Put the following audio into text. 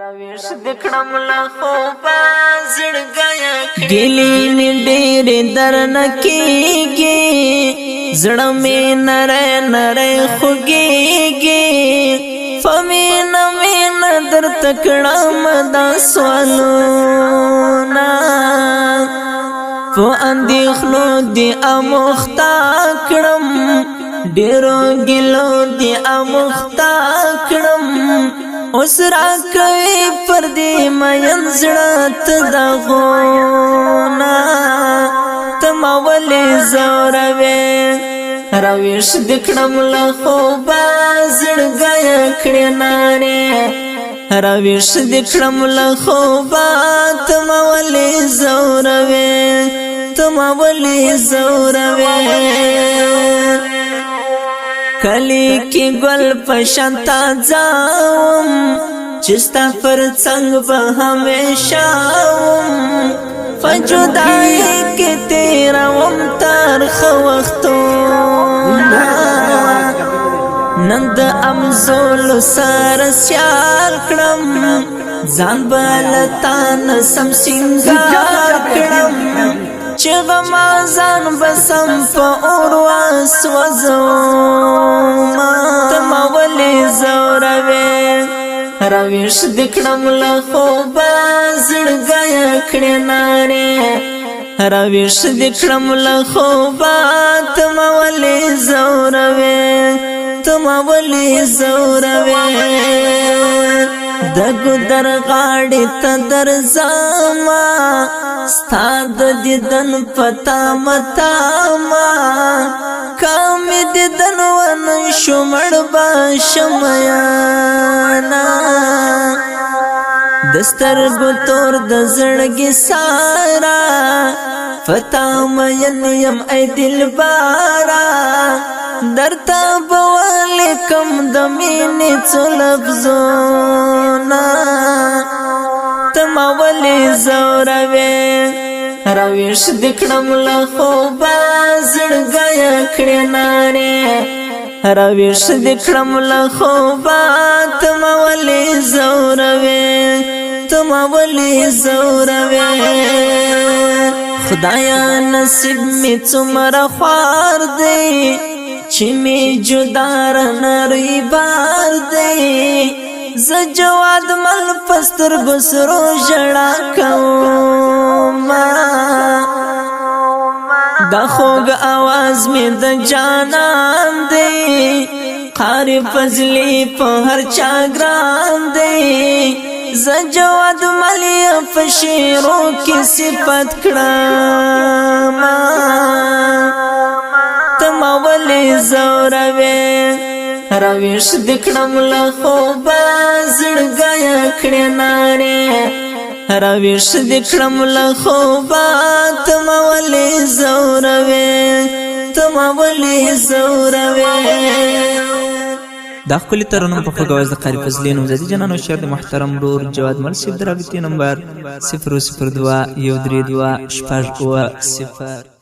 رویش دکړم له خوبه زړګی ګلې مې ډېرې درنه کېږي زړه مې نری نری خوږېږي په مینه مینه درته کړم دا سوالونه په اندېښنو دې اموخته کړم ډېرو ګیلو دې اموخته کړم اوس راکوي پر دې مین زړه ته دغونه ته ما ولې ځوروې راویښ دې کړم له خوبه زړګی کړې نارې راویښ دې کړم له خوبه ته ما ولې ځوروې ته ما ولې ځوروې کلی کی گل پشان تازاوم چستا پر څنګ به همیشه وم فجدای کی تیروم ترخ وختونه نن د امزول سر سیال کړم ځان بلتان سم سنگار کړم چې غما ځان بسم په اور وسوځم ته ما ولې ځوروې راویښ دې کړم له خوبه زړګی کړې نارې راویښ دې کړم له خوبه ته ما ولې ځوروې ته ما ولې ځوروې د ګودر غاړې ته درځما ستا د دیدن پتا متا ما کام دیدن ونه شو مړ به شم یانا د سترګو تور د زړګي سارا فتا مین یم ای دلبارا درته به ولیکم د مینې څو لفظونه ته ما ولې ځوروې راویښ دې کړم له خوبه زړګی کړې نارې راویښ دې کړم له خوبه ته ما ولې ځوروې ته ما ولې ځوروې خدایا نصیب می څومره خوار دی چې می جدا رنری بار دی ز جواد مل پستر بسرو جڑا کوما دا خوږ आवाज می د جانان دی قاری فضلی په هر چا ګران دی ز جواد مل په شیرو کې صفت کړم ته ما ولې ځوروې راویښ دې کړم له خوبه زړګی کړې نارې راویښ دې کړم له خوبه ته ما ولې ځوروې ته ما ولې ځوروې دا خپل ترنم په خوږاواز د قاری فضلی نومزادي جنان او شعر د محترم ورور جواد مل صاحب د رابطې نمبر 002 132 6 0